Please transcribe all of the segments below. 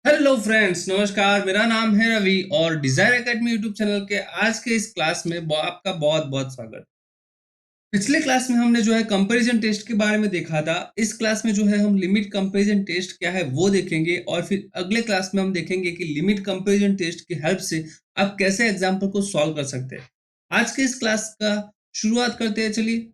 Hello friends, नमस्कार। मेरा नाम है रवि और डिजायर एकेडमी यूट्यूब चैनल के आज के इस क्लास में आपका बहुत बहुत स्वागत। पिछले क्लास में हमने जो है कंपैरिजन टेस्ट के बारे में देखा था। इस क्लास में जो है हम लिमिट कंपैरिजन टेस्ट क्या है वो देखेंगे और फिर अगले क्लास में हम देखेंगे कि लिमिट कंपैरिजन टेस्ट की हेल्प से आप कैसे एग्जाम्पल को सॉल्व कर सकते हैं। आज के इस क्लास का शुरुआत करते हैं, चलिए।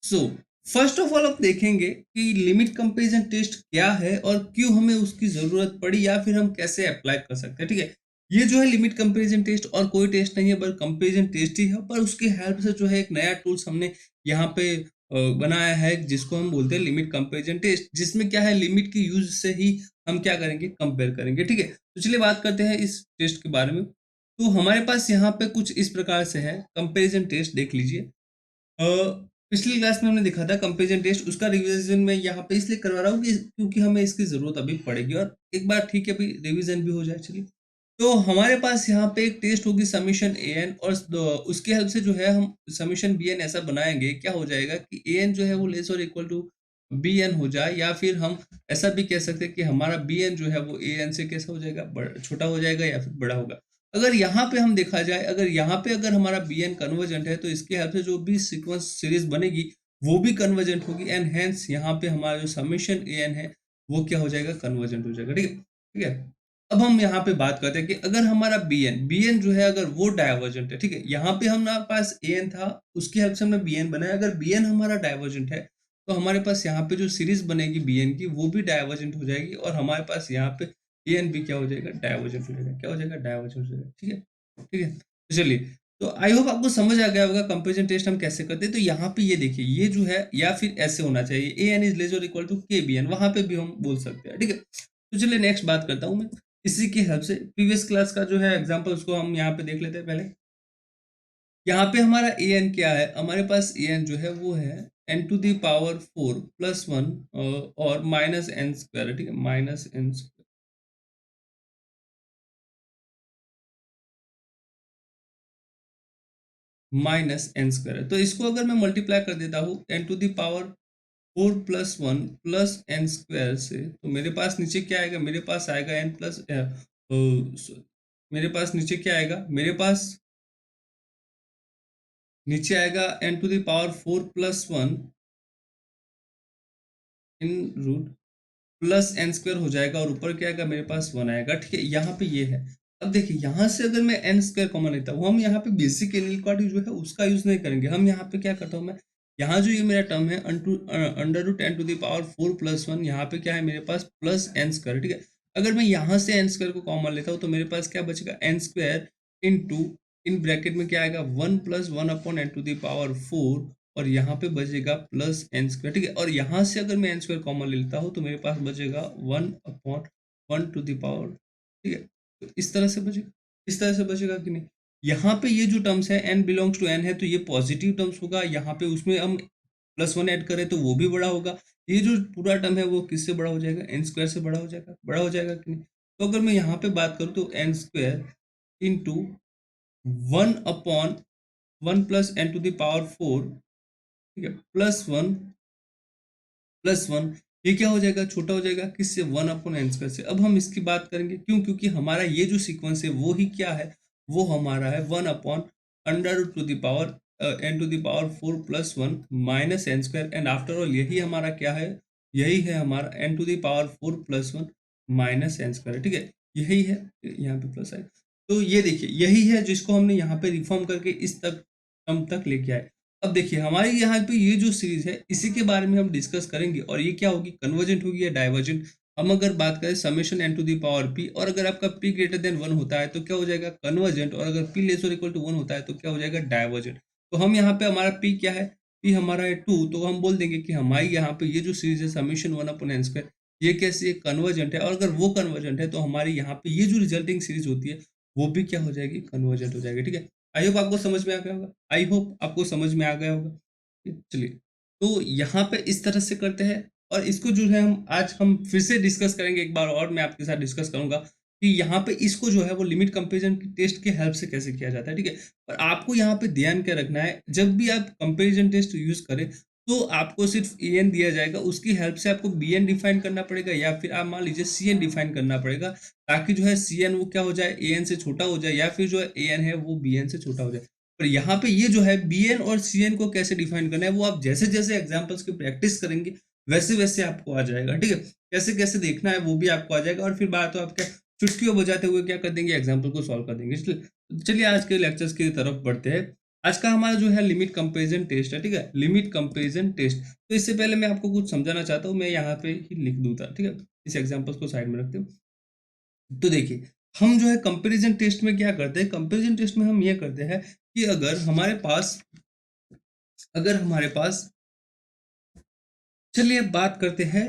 सो फर्स्ट ऑफ ऑल आप देखेंगे कि लिमिट कंपैरिजन टेस्ट क्या है और क्यों हमें उसकी जरूरत पड़ी या फिर हम कैसे अप्लाई कर सकते हैं। ठीक है, ये जो है लिमिट कंपैरिजन टेस्ट और कोई टेस्ट नहीं है, बस कंपैरिजन टेस्ट ही है। पर उसकी हेल्प से जो है एक नया टूल्स हमने यहाँ पे बनाया है जिसको हम बोलते हैं लिमिट कंपैरिजन टेस्ट, जिसमें क्या है लिमिट की यूज से ही हम क्या करेंगे, कंपेयर करेंगे। ठीक है, तो चलिए बात करते हैं इस टेस्ट के बारे में। तो हमारे पास यहाँ पे कुछ इस प्रकार से है कंपैरिजन टेस्ट, देख लीजिए। अ, पिछली क्लास में हमने देखा था कंपैरिजन टेस्ट, उसका रिवीजन मैं यहाँ पे इसलिए करवा रहा हूँ कि क्योंकि हमें इसकी जरूरत अभी पड़ेगी और एक बार ठीक है अभी रिवीजन भी हो जाए। चलिए, तो हमारे पास यहाँ पे एक टेस्ट होगी समीशन ए एन और उसकी हेल्प से जो है हम समीशन बी एन ऐसा बनाएंगे, क्या हो जाएगा कि ए एन जो है वो लेस और इक्वल टू बी एन हो जाए, या फिर हम ऐसा भी कह सकते हैं कि हमारा बी एन जो है वो ए एन से कैसा हो जाएगा, छोटा हो जाएगा या फिर बड़ा होगा। अगर यहाँ पे हम देखा जाए, अगर यहाँ पे अगर हमारा बी एन कन्वर्जेंट है तो इसके हेल्प से जो भी सीक्वेंस सीरीज बनेगी वो भी कन्वर्जेंट होगी, एंड हेंस यहाँ पे हमारा जो समीशन ए एन है वो क्या हो जाएगा, कन्वर्जेंट हो जाएगा। ठीक है, ठीक है। अब हम यहाँ पे बात करते हैं कि अगर हमारा bn जो है अगर वो डायवर्जेंट है, ठीक है, यहाँ पे हमारे पास an था, उसकी हेल्प से हमने bn बनाया। अगर bn हमारा डायवर्जेंट है तो हमारे पास यहाँ पे जो सीरीज बनेगी bn की वो भी डायवर्जेंट हो जाएगी और हमारे पास यहाँ पे an भी क्या हो जाएगा, डायवर्जेंट हो जाएगा। क्या हो जाएगा, डायवर्जेंट हो जाएगा। ठीक है, ठीक है। तो चलिए, तो आई होप आपको समझ आ गया होगा कंपैरिजन टेस्ट हम कैसे करते हैं। तो यहाँ पे ये देखिए, ये जो है या फिर ऐसे होना चाहिए an इज लेस और equal to k b N, वहां पे भी हम बोल सकते हैं। ठीक है, तो चलिए नेक्स्ट बात करता हूँ मैं। इसी की हेल्प से प्रीवियस क्लास का जो है एग्जांपल उसको हम यहाँ पे देख लेते हैं पहले। यहाँ पे हमारा ए एन क्या है, हमारे पास ए एन जो है वो है एन टू दी पावर 4 + 1 और माइनस एन स्क्वायर। ठीक है, माइनस एन स्क्वायर है। तो इसको अगर मैं मल्टीप्लाई कर देता हूँ n to the power 4 + 1 plus n square से, तो मेरे पास नीचे क्या आएगा, मेरे पास आएगा एन प्लस, मेरे पास नीचे क्या आएगा, मेरे पास नीचे आएगा n to the power 4 + 1 in root plus n square हो जाएगा और ऊपर क्या आएगा, मेरे पास 1 आएगा। ठीक है, यहाँ पे ये है। अब देखिए, यहाँ से अगर मैं एन स्क्वायर कॉमन लेता हूँ, हम यहाँ पे बेसिक इनइक्वालिटी जो है उसका यूज नहीं करेंगे। हम यहाँ पे क्या करता हूँ मैं, यहाँ जो ये मेरा टर्म है under root n to the power 4 + 1, यहाँ पे क्या है मेरे पास प्लस एन स्क्वायर। ठीक है, अगर मैं यहाँ से एन स्क्वायर को कॉमन लेता हूँ तो मेरे पास क्या बचेगा, n square into, in bracket में क्या आएगा, 1 + 1/n⁴ और यहाँ पे बचेगा प्लस एन स्क्वायर। ठीक है, और यहाँ से अगर मैं एन स्क्वायर कॉमन लेता हूँ तो मेरे पास बचेगा 1/1 ठीक है, तो इस तरह से बचेगा, इस तरह से बचेगा कि नहीं। यहाँ पे ये जो टर्म्स है n बिलोंग्स टू n है तो ये पॉजिटिव टर्म्स होगा, यहाँ पे उसमें हम +1 ऐड करें तो वो भी बड़ा होगा। ये जो पूरा टर्म है वो किससे बड़ा हो जाएगा, एन स्क्वायर से बड़ा हो जाएगा, बड़ा हो जाएगा कि नहीं। तो अगर मैं यहाँ पे बात करूँ तो एन स्क्वायर इंटू 1/1 + n⁴, ठीक है, +1 ये क्या हो जाएगा, छोटा हो जाएगा किससे, 1/n² से। अब हम इसकी बात करेंगे, क्यों, क्योंकि हमारा ये जो सीक्वेंस है वो ही क्या है, वो हमारा है 1/√n⁴ minus n square, and after all यही हमारा क्या है, यही है हमारा n⁴ माइनस एन स्क्वायर। ठीक है, यही है, यहाँ पे प्लस है। तो ये देखिए, यही है जिसको हमने यहाँ पे रिफॉर्म करके इस तक टर्म तक लेके आए। अब देखिए, हमारे यहाँ पे ये जो सीरीज है इसी के बारे में हम डिस्कस करेंगे और ये क्या होगी, कन्वर्जेंट होगी या डाइवर्जेंट। हम अगर बात करें summation n to the power p, और अगर आपका पी ग्रेटर देन 1 होता है तो क्या हो जाएगा, कन्वर्जेंट, और अगर पी लेस और इक्वल टू 1 होता है तो क्या हो जाएगा, डाइवर्जेंट। तो हम यहाँ पे हमारा पी क्या है, पी हमारा है 2, तो हम बोल देंगे कि हमारी यहाँ पे ये जो सीरीज है समेशन 1/n², ये कैसी है, कन्वर्जेंट है। और अगर वो कन्वर्जेंट है तो हमारी यहाँ पे ये जो रिजल्टिंग सीरीज होती है वो भी क्या हो जाएगी, कन्वर्जेंट हो जाएगी। ठीक है, आई होप आपको समझ में आ गया होगा, आई होप आपको समझ में आ गया होगा। चलिए, तो यहाँ पे इस तरह से करते हैं और इसको जो है हम फिर से डिस्कस करेंगे एक बार और। मैं आपके साथ डिस्कस करूंगा कि यहाँ पे इसको जो है वो लिमिट कंपैरिजन टेस्ट के हेल्प से कैसे किया जाता है। ठीक है, पर आपको यहाँ पे ध्यान क्या रखना है, जब भी आप कंपैरिजन टेस्ट यूज करें तो आपको सिर्फ ए एन दिया जाएगा, उसकी हेल्प से आपको बी एन डिफाइन करना पड़ेगा या फिर आप मान लीजिए सी एन डिफाइन करना पड़ेगा, ताकि जो है सी एन वो क्या हो जाए, ए एन से छोटा हो जाए, या फिर जो है ए एन है वो बी एन से छोटा हो जाए। पर यहाँ पे ये जो है बी एन और सी एन को कैसे डिफाइन करना है, वो आप जैसे जैसे एग्जाम्पल्स की प्रैक्टिस करेंगे वैसे वैसे आपको आ जाएगा, ठीक है। कैसे कैसे देखना है वो भी आपको आ जाएगा, और फिर बात तो आप क्या चुटकियों बजाते हुए क्या कर देंगे, एग्जाम्पल को सॉल्व कर देंगे। चलिए आज के लेक्चर्स की तरफ बढ़ते हैं। आज का हमारा जो है लिमिट कंपैरिजन टेस्ट है, ठीक है, लिमिट कंपैरिजन टेस्ट। तो इससे पहले मैं आपको कुछ समझाना चाहता हूँ, मैं यहाँ पे ही लिख दूंगा, ठीक है। इस एग्जांपल्स को साइड में रखते हैं। तो देखिए, हम जो है कंपैरिजन टेस्ट में क्या करते हैं, कंपैरिजन टेस्ट में हम ये करते हैं कि अगर हमारे पास चलिए अब बात करते हैं,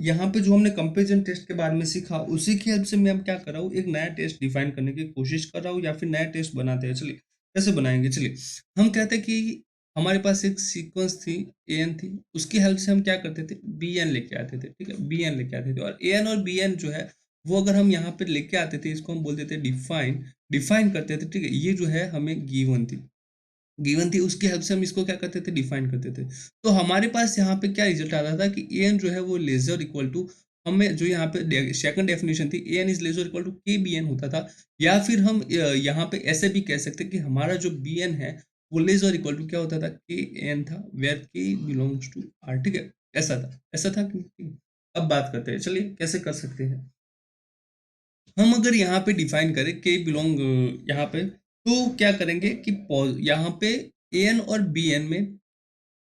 यहाँ पे जो हमने कंपैरिजन टेस्ट के बारे में सीखा उसी की हेल्प से मैं अब क्या कर रहा हूँ, एक नया टेस्ट डिफाइन करने की कोशिश कर रहा हूँ, या फिर नया टेस्ट बनाते हैं। चलिए कैसे बनाएंगे, चलिए हम कहते हैं कि हमारे पास एक सीक्वेंस थी, ए एन थी, उसकी हेल्प से हम क्या करते थे, बी एन लेके आते थे, ठीक है, बी एन लेके आते थे। और ए एन और बी एन जो है वो अगर हम यहाँ पे लेके आते थे, इसको हम बोलते थे डिफाइन, डिफाइन करते थे, ठीक है। ये जो है हमें गिवन थी, उसकी हेल्प से हम इसको क्या करते थे, डिफाइन करते थे। तो हमारे पास यहाँ पे क्या रिजल्ट आता था कि ए एन जो है वो लेजर इक्वल टू, हमें जो यहाँ पे सेकंड डेफिनेशन थी, a n is lesser equal to k b n होता था। या फिर हम यहाँ पे ऐसे भी कह सकते कि हमारा जो बी एन है वो लेजर इक्वल टू क्या होता था, के एन था, वेयर के बिलोंग्स टू आर, ठीक है। ऐसा था कि अब बात करते हैं, चलिए कैसे कर सकते हैं। हम अगर यहाँ पे डिफाइन करें के बिलोंग, यहाँ पे तो क्या करेंगे कि यहाँ पे ए एन और बी एन में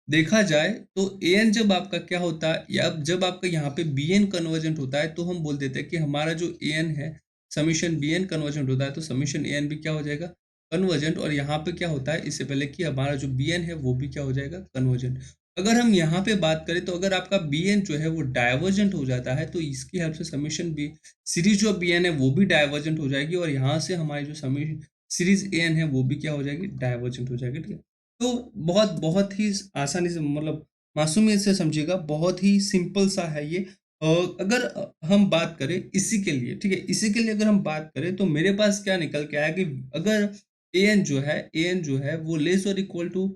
देखा जाए तो ए एन जब आपका क्या होता है, या जब आपका यहाँ पे बी एन कन्वर्जेंट होता है, तो हम बोल देते हैं कि हमारा जो ए एन है समीशन बी एन कन्वर्जेंट होता है, तो समीशन ए एन भी क्या हो जाएगा, कन्वर्जेंट। और यहाँ पे क्या होता है, इससे पहले कि हमारा जो बी एन है वो भी क्या हो जाएगा, कन्वर्जेंट। अगर हम यहाँ पे बात करें तो अगर आपका बी एन जो है वो डाइवर्जेंट हो जाता है, तो इसकी हेल्प से समीशन बी सीरीज जो बी एन है वो भी डाइवर्जेंट हो जाएगी, और यहाँ से हमारी जो समीशन सीरीज ए एन है वो भी क्या हो जाएगी, डाइवर्जेंट हो जाएगी, ठीक है। तो बहुत बहुत ही आसानी से, मतलब मासूमियत से समझिएगा, बहुत ही सिंपल सा है ये। अगर हम बात करें इसी के लिए, ठीक है, इसी के लिए अगर हम बात करें तो मेरे पास क्या निकल के आया कि अगर ए एन जो है वो लेस और equal to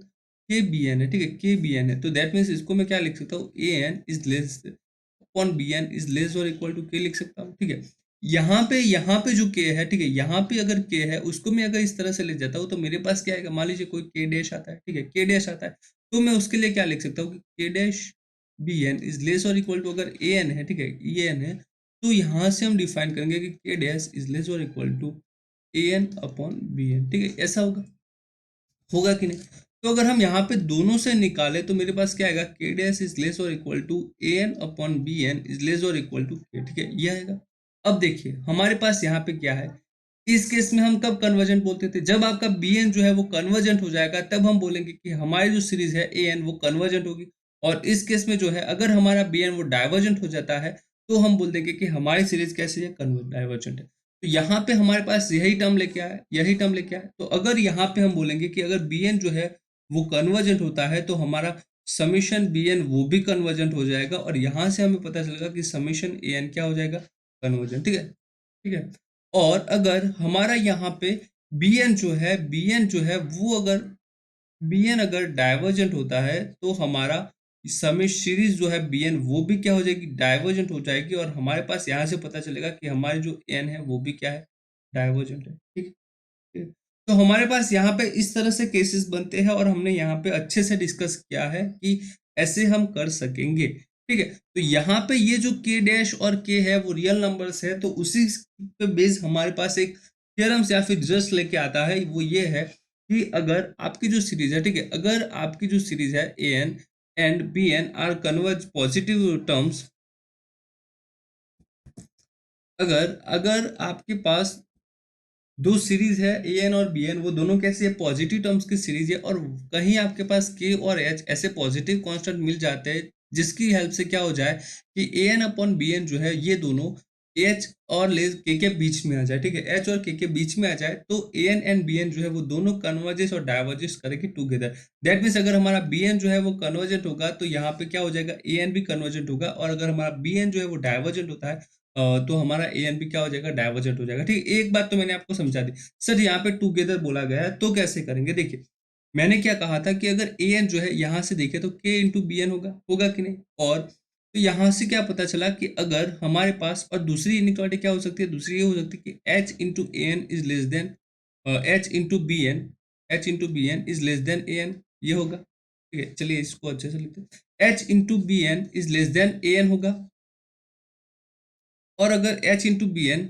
k b n है, ठीक है, के बी एन है, तो दैट मीन्स इसको मैं क्या लिख सकता हूँ, a n is less upon B n is less और इक्वल टू के लिख सकता हूँ, ठीक है। यहाँ पे जो के है, ठीक है, यहाँ पे अगर के है उसको मैं अगर इस तरह से ले जाता हूँ तो मेरे पास क्या आएगा, मान लीजिए कोई के डैश आता है, ठीक है, के डैश आता है, तो मैं उसके लिए क्या लिख सकता हूँ कि k dash b n is less और इक्वल टू, अगर ए एन है, ठीक है, ए एन है, तो यहाँ से हम डिफाइन करेंगे कि के डैश इज लेस और equal to a N upon B n, ठीक है। ऐसा होगा, होगा कि नहीं। तो अगर हम यहाँ पे दोनों से निकाले तो मेरे पास क्या आएगा, के डैश इज लेस और equal to a N upon B n is less और इक्वल टू के, ठीक है, ये आएगा। अब देखिए हमारे पास यहाँ पे क्या है, इस केस में हम कब कन्वर्जेंट बोलते थे, जब आपका बी एन जो है वो कन्वर्जेंट हो जाएगा, तब हम बोलेंगे कि हमारी जो सीरीज है ए एन वो कन्वर्जेंट होगी। और इस केस में जो है अगर हमारा बी एन वो डाइवर्जेंट हो जाता है, तो हम बोल देंगे कि हमारी सीरीज कैसी है, कन्वर्ज डाइवर्जेंट है। तो यहाँ पे हमारे पास यही टर्म लेके आए, यही टर्म लेके आए। तो अगर यहाँ पे हम बोलेंगे कि अगर बी एन जो है वो कन्वर्जेंट होता है, तो हमारा समीशन बी एन वो भी कन्वर्जेंट हो जाएगा, और यहाँ से हमें पता चलेगा कि समीशन ए एन क्या हो जाएगा, कन्वर्जेंट, ठीक है, ठीक है। और अगर हमारा यहाँ पे बी एन जो है वो अगर बी एन अगर डाइवर्जेंट होता है, तो हमारा समेश सीरीज जो है बी एन वो भी क्या हो जाएगी, डाइवर्जेंट हो जाएगी, और हमारे पास यहाँ से पता चलेगा कि हमारी जो एन है वो भी क्या है, डाइवर्जेंट है, ठीक है। तो हमारे पास यहाँ पे इस तरह से केसेस बनते हैं, और हमने यहाँ पे अच्छे से डिस्कस किया है कि ऐसे हम कर सकेंगे, ठीक है। तो यहाँ पे ये जो के डैश और के है वो रियल नंबर्स है, तो उसी पे बेस हमारे पास एक थ्योरम्स या फिर जस्ट लेके आता है, वो ये है कि अगर आपकी जो सीरीज है, ठीक है, अगर आपकी जो सीरीज है a n and b n are converge positive terms, अगर अगर आपके पास दो सीरीज है ए एन और बी एन, वो दोनों कैसी है, पॉजिटिव टर्म्स की सीरीज है, और कहीं आपके पास के और एच ऐसे पॉजिटिव कांस्टेंट मिल जाते हैं, जिसकी हेल्प से क्या हो जाए कि A N upon B N जो है ये दोनों एच और ले के बीच में आ जाए, ठीक है, एच और के बीच में आ जाए, तो A n and b N जो है वो दोनों कन्वर्जेस और डाइवर्जेस करेगी टुगेदर। दैट मीन्स अगर हमारा बी एन जो है वो कन्वर्जेंट होगा, तो यहाँ पे क्या हो जाएगा, ए एन भी कन्वर्जेंट होगा, और अगर हमारा बी एन जो है वो डाइवर्जेंट होता है, तो हमारा ए एन भी क्या हो जाएगा, डाइवर्जेंट हो जाएगा, ठीक है। एक बात तो मैंने आपको समझा दी। सर यहाँ पे टुगेदर बोला गया है, तो कैसे करेंगे, देखिए मैंने क्या कहा था कि अगर ए एन जो है यहाँ से देखे तो के इंटू बी एन होगा कि नहीं। और तो यहाँ से क्या पता चला कि अगर हमारे पास, और दूसरी इनइक्वालिटी क्या हो सकती है, दूसरी ये हो सकती है कि h into a n is less than h into b n, h into b n is less than a n, ये होगा। ठीक है, चलिए इसको अच्छे से लिखते हैं। H into b n is less than a n होगा। और अगर h into b n,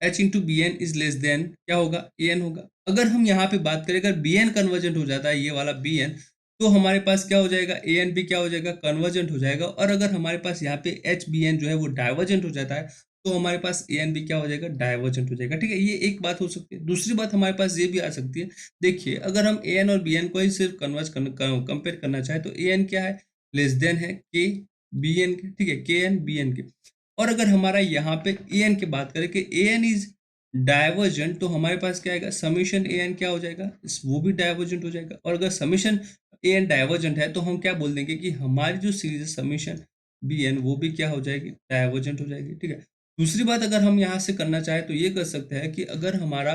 h into b n is less than क्या होगा, ए एन होगा। अगर हम यहाँ पे बात करें, अगर बी एन कन्वर्जेंट हो जाता है, ये वाला बी एन, तो हमारे पास क्या हो जाएगा, ए एन भी क्या हो जाएगा, कन्वर्जेंट हो जाएगा। और अगर हमारे पास यहाँ पे एच बी एन जो है वो डाइवर्जेंट हो जाता है, तो हमारे पास ए एन भी क्या हो जाएगा, डाइवर्जेंट हो जाएगा। ठीक है, ये एक बात हो सकती है। दूसरी बात हमारे पास ये भी आ सकती है, देखिए अगर हम ए एन और बी एन को ही सिर्फ कंपेयर करना चाहे तो ए एन क्या है, लेस देन है के बी एन के। ठीक है, के एन बी एन के। और अगर हमारा यहाँ पे ए एन की बात करें कि ए एन इज डाइवर्जेंट, तो हमारे पास क्या आएगा, समीशन ए एन क्या हो जाएगा, वो भी डाइवर्जेंट हो जाएगा। और अगर समीशन ए एन डाइवर्जेंट है तो हम क्या बोल देंगे कि हमारी जो सीरीज है समीशन बी एन वो भी क्या हो जाएगी, डाइवर्जेंट हो जाएगी। ठीक है, दूसरी बात अगर हम यहाँ से करना चाहे तो ये कर सकते हैं कि अगर हमारा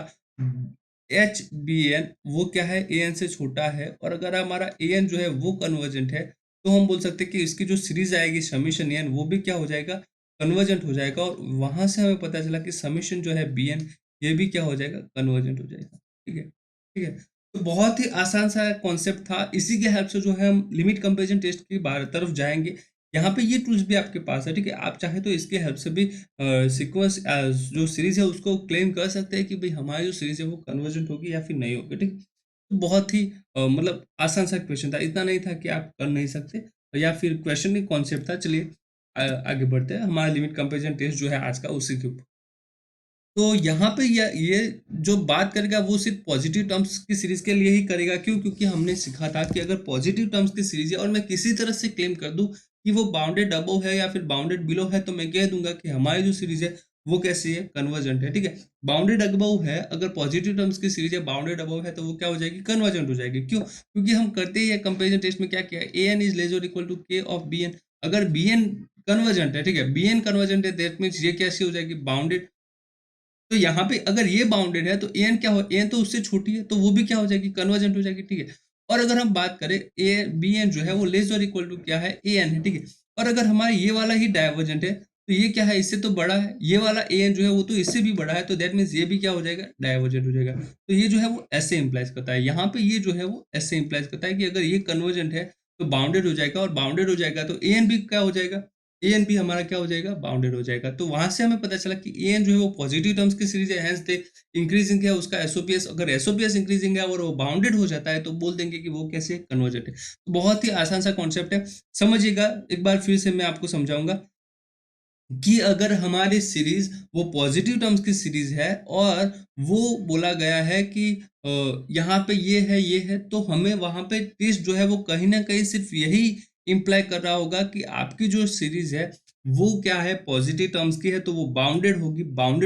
एच बी एन वो क्या है, ए एन से छोटा है, और अगर हमारा ए एन जो है वो कन्वर्जेंट है, तो हम बोल सकते हैं कि इसकी जो सीरीज आएगी समीशन ए एन वो भी क्या हो जाएगा, कन्वर्जेंट हो जाएगा। और वहां से हमें पता चला कि समीशन जो है बी एन ये भी क्या हो जाएगा, कन्वर्जेंट हो जाएगा। ठीक है, ठीक है। तो बहुत ही आसान सा कॉन्सेप्ट था, इसी के हेल्प से जो है हम लिमिट कंपैरिजन टेस्ट की तरफ जाएंगे। यहाँ पे ये टूल्स भी आपके पास है। ठीक है, आप चाहे तो इसके हेल्प से भी सीक्वेंस जो सीरीज है उसको क्लेम कर सकते हैं कि भाई हमारी जो सीरीज है वो कन्वर्जेंट होगी या फिर नहीं होगी। ठीक, तो बहुत ही मतलब आसान सा क्वेश्चन था, इतना नहीं था कि आप कर नहीं सकते, या फिर क्वेश्चन नहीं कॉन्सेप्ट था। चलिए आगे बढ़ते हैं, हमारा लिमिट कंपैरिजन टेस्ट जो है आज का उसी के ऊपर। तो यहाँ पे ये जो बात करेगा वो सिर्फ पॉजिटिव टर्म्स की सीरीज के लिए ही करेगा। क्यों? क्योंकि हमने सीखा था कि अगर पॉजिटिव टर्म्स की सीरीज है और मैं किसी तरह से क्लेम कर दूं कि वो बाउंडेड अबव है या फिर बाउंडेड बिलो है, तो मैं कह दूंगा कि हमारी जो सीरीज है वो कैसी है, कन्वर्जेंट है। ठीक है, बाउंडेड अबव है, अगर पॉजिटिव टर्म्स की सीरीज है बाउंडेड अबव है, तो वो क्या हो जाएगी, कन्वर्जेंट हो जाएगी। क्यों? क्योंकि हम करते ही है कंपेरिजन टेस्ट में क्या किया, ए एन इज लेस और इक्वल टू के ऑफ बी एन। अगर बी एन कन्वर्जेंट है, ठीक है, बी एन कन्वर्जेंट है, दैट मीन्स ये कैसी हो जाएगी, बाउंडेड। तो यहाँ पे अगर ये बाउंडेड है तो एन क्या हो, एन तो उससे छोटी है, तो वो भी क्या हो जाएगी, कन्वर्जेंट हो जाएगी। ठीक है, और अगर हम बात करें ए बी एन जो है वो लेस और इक्वल टू क्या है, ए एन है। ठीक है, और अगर हमारा ये वाला ही डाइवर्जेंट है तो ये क्या है, इससे तो बड़ा है, ये वाला ए एन जो है वो तो इससे भी बड़ा है, तो दैट मीन्स ये भी क्या हो जाएगा, डाइवर्जेंट हो जाएगा। तो ये जो है वो ऐसे इंप्लाइज करता है, यहाँ पे ये जो है वो ऐसे इंप्लाइज करता है कि अगर ये कन्वर्जेंट है तो बाउंडेड हो जाएगा, और बाउंडेड हो जाएगा तो ए एन भी क्या हो जाएगा, ए एन भी हमारा क्या हो जाएगा, बाउंडेड हो जाएगा। तो वहां से हमें पता चला कि ए एन जो है वो पॉजिटिव टर्म्स की सीरीज है, हेंस दे इंक्रीजिंग है उसका एसओपीएस। अगर एसओपीएस इंक्रीजिंग है और वो बाउंडेड हो जाता है तो बोल देंगे कि वो कैसे कन्वर्जेंट है। तो बहुत ही आसान सा कॉन्सेप्ट है, समझिएगा। एक बार फिर से मैं आपको समझाऊंगा कि अगर हमारी सीरीज वो पॉजिटिव टर्म्स की सीरीज है और वो बोला गया है कि यहाँ पे ये है, तो हमें वहां पे टेस्ट जो है वो कहीं ना कहीं सिर्फ यही इंप्लाई कर रहा होगा कि आपकी जो सीरीज है वो क्या है, पॉजिटिव टर्म्स की है, तो वो बाउंडेड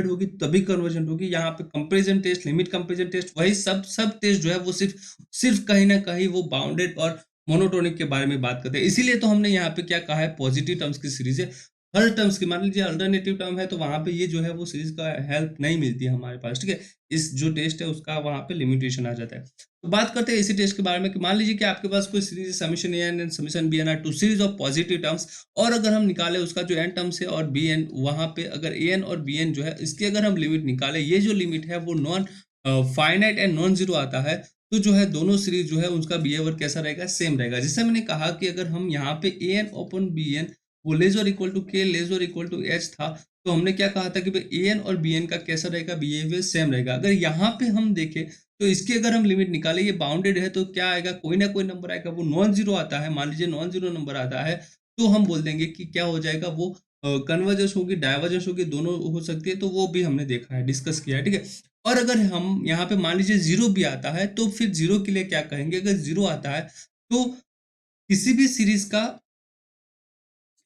होगी तभी कन्वर्जेंट होगी। यहाँ पे comparison test, limit comparison test, वही सब टेस्ट जो है वो सिर्फ सिर्फ कहीं ना कहीं वो बाउंडेड और मोनोटोनिक के बारे में बात करते हैं। इसीलिए तो हमने यहाँ पे क्या कहा है, पॉजिटिव टर्म्स की सीरीज है। हर टर्म्स की, मान लीजिए अल्टरनेटिव टर्म है तो वहां पे ये जो है वो सीरीज का हेल्प नहीं मिलती है हमारे पास। ठीक है, इस जो टेस्ट है उसका वहां पे लिमिटेशन आ जाता है। तो बात करते हैं इसी टेस्ट के बारे में कि मान लीजिए कि आपके पास कोई सीरीज है, summation a n and summation b n are two series of positive terms, और अगर हम निकाले उसका जो एन टर्म्स है और बी एन, वहां पे अगर ए एन और बी एन जो है इसकी अगर हम लिमिट निकाले, ये जो लिमिट है वो non finite and non zero आता है, तो जो है दोनों सीरीज जो है उनका बिहेवियर कैसा रहेगा, सेम रहेगा। जैसे मैंने कहा कि अगर हम यहाँ पे A an open B N वो लेस और इक्वल टू के लेस और इक्वल टू एच था, तो हमने क्या कहा था कि भाई ए एन और बी एन का कैसा रहेगा, बिहेवियर सेम रहेगा। अगर यहाँ पे हम देखें तो इसकी अगर हम लिमिट निकालें, ये बाउंडेड है, तो क्या आएगा, कोई ना कोई नंबर आएगा, वो नॉन जीरो आता है। मान लीजिए नॉन जीरो नंबर आता है, तो हम बोल देंगे कि क्या हो जाएगा, वो कन्वर्जेंस होगी, डाइवर्जेंस होगी, दोनों हो सकती है। तो वो भी हमने देखा है, डिस्कस किया है। ठीक है, और अगर हम यहाँ पे मान लीजिए जीरो भी आता है, तो फिर जीरो के लिए क्या कहेंगे, अगर जीरो आता है तो किसी भी सीरीज का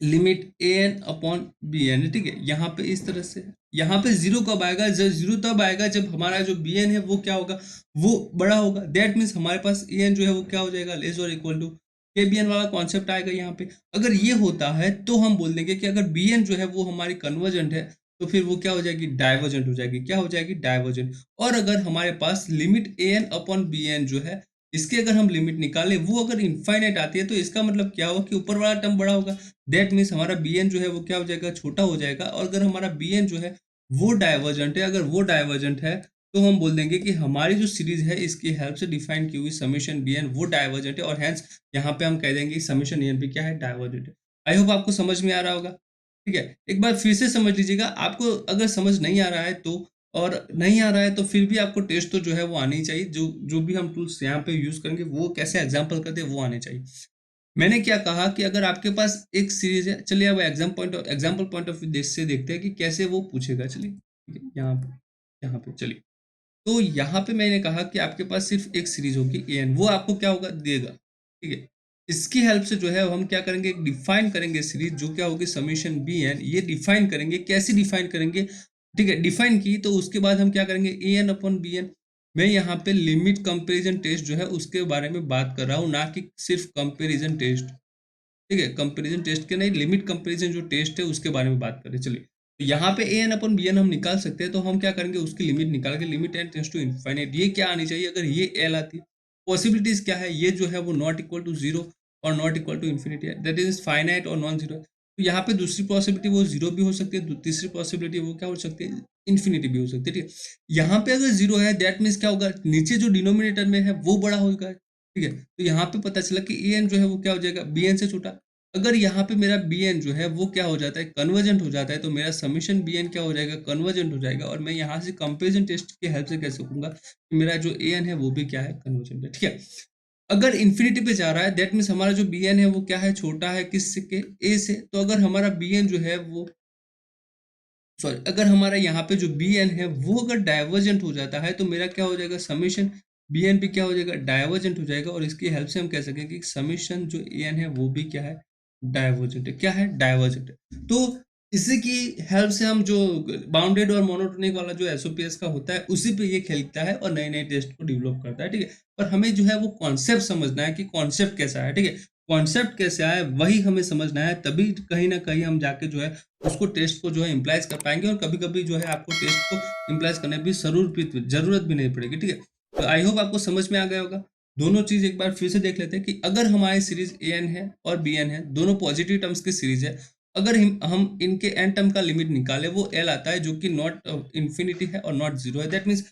limit A N upon B n. ठीक है, यहाँ पे इस तरह से, यहाँ पे जीरो कब आएगा, जब जीरो तब आएगा जब हमारा जो बी एन है वो क्या होगा, वो बड़ा होगा। दैट मीन्स हमारे पास ए एन जो है वो क्या हो जाएगा, लेस और equal to k b N वाला कॉन्सेप्ट आएगा यहाँ पे। अगर ये होता है तो हम बोल देंगे कि अगर बी एन जो है वो हमारी कन्वर्जेंट है, तो फिर वो क्या हो जाएगी, डाइवर्जेंट हो जाएगी। क्या हो जाएगी, डाइवर्जेंट। और अगर हमारे पास limit A N upon B N जो है, इसके अगर हम लिमिट निकालें, वो अगर इनफाइनाइट आती है, तो इसका मतलब क्या होगा कि ऊपर वाला टर्म बड़ा होगा। दैट मीन्स हमारा बी एन जो है वो क्या हो जाएगा, छोटा हो जाएगा। और अगर हमारा बी एन जो है वो डाइवर्जेंट है, अगर वो डाइवर्जेंट है, तो हम बोल देंगे कि हमारी जो सीरीज है इसकी हेल्प से डिफाइन की हुई समेशन बी एन वो डाइवर्जेंट है, और हेंस यहाँ पे हम कह देंगे समेशन एन भी क्या है, डाइवर्जेंट है। आई होप आपको समझ में आ रहा होगा। ठीक है, एक बार फिर से समझ लीजिएगा। आपको अगर समझ नहीं आ रहा है तो, और नहीं आ रहा है तो फिर भी आपको टेस्ट तो जो है वो आनी चाहिए। जो जो भी हम टूल्स यहाँ पे यूज करेंगे वो कैसे एग्जाम्पल करते हैं वो आने चाहिए। मैंने क्या कहा कि अगर आपके पास एक सीरीज है, चलिए अब एग्जाम्पल पॉइंट ऑफ व्यू से देखते हैं कि कैसे वो पूछेगा। चलिए ठीक है, यहाँ पे चलिए। तो यहाँ पे मैंने कहा कि आपके पास सिर्फ एक सीरीज होगी ए एन, वो आपको क्या होगा, देगा। ठीक है, इसकी हेल्प से जो है हम क्या करेंगे, एक डिफाइन करेंगे सीरीज जो क्या होगी, समीशन बी एन। ये डिफाइन करेंगे, कैसे डिफाइन करेंगे, ठीक है, डिफाइन की तो उसके बाद हम क्या करेंगे, A N upon B N. मैं यहाँ पे लिमिट कंपेरिजन टेस्ट जो है उसके बारे में बात कर रहा हूँ, ना कि सिर्फ कंपेरिजन टेस्ट। ठीक है, कंपैरिजन टेस्ट के नहीं, लिमिट कंपैरिजन जो टेस्ट है उसके बारे में बात करें। चलिए, तो यहाँ पे A N upon B N हम निकाल सकते हैं, तो हम क्या करेंगे, उसकी लिमिट निकाल के limit N tends to infinite, ये क्या आनी चाहिए, अगर ये एल आती, पॉसिबिलिटीज क्या है, ये जो है वो नॉट इक्वल टू जीरो और नॉट इक्वल टू इन्फिनिटी है, दैट इज फाइनाइट और नॉन जीरो है। तो यहाँ पे दूसरी पॉसिबिलिटी वो जीरो भी हो सकती है, तीसरी पॉसिबिलिटी वो क्या हो सकती है, इन्फिनिटी भी हो सकती है। ठीक है, यहाँ पे अगर जीरो है दैट मीन्स क्या होगा, नीचे जो डिनोमिनेटर में है वो बड़ा होगा। ठीक है, तो यहाँ पे पता चला कि ए एन जो है वो क्या हो जाएगा, बी एन से छोटा। अगर यहाँ पे मेरा बी एन जो है वो क्या हो जाता है, कन्वर्जेंट हो जाता है, तो मेरा समीशन बी एन क्या हो जाएगा, कन्वर्जेंट हो जाएगा। और मैं यहाँ से कंपेरिजन टेस्ट की हेल्प से कह सकूंगा कि मेरा जो ए एन है वो भी क्या है, कन्वर्जेंट है। ठीक है, अगर इन्फिनिटी पे जा रहा है दैट मीन्स हमारा जो बी एन है वो क्या है, छोटा है किससे के, ए से। तो अगर हमारा बी एन जो है वो, सॉरी, अगर हमारा यहाँ पे जो बी एन है वो अगर डाइवर्जेंट हो जाता है, तो मेरा क्या हो जाएगा, समीशन बी एन भी क्या हो जाएगा, डाइवर्जेंट हो जाएगा। और इसकी हेल्प से हम कह सकें कि समीशन जो ए एन है वो भी क्या है, डाइवर्जेंट है। क्या है, डाइवर्जेंट है। तो इसी की हेल्प से हम जो बाउंडेड और मोनोटोनिक वाला जो एसओपीएस का होता है उसी पे ये खेलता है और नए नए टेस्ट को डेवलप करता है। ठीक है, पर हमें जो है वो कॉन्सेप्ट समझना है कि कॉन्सेप्ट कैसा है। ठीक है, कॉन्सेप्ट कैसे आया वही हमें समझना है, तभी कहीं ना कहीं हम जाके जो है उसको टेस्ट को जो है इम्प्लाइज कर पाएंगे। और कभी कभी जो है आपको टेस्ट को इम्प्लाइज करने की जरूरत भी नहीं पड़ेगी। ठीक है, तो आई होप आपको समझ में आ गया होगा। दोनों चीज एक बार फिर से देख लेते हैं कि अगर हमारी सीरीज ए एन है और बी एन है, दोनों पॉजिटिव टर्म्स की सीरीज है, अगर हम इनके एन टर्म का लिमिट निकाले वो एल आता है, जो कि नॉट इन्फिनिटी है और नॉट जीरो है, that means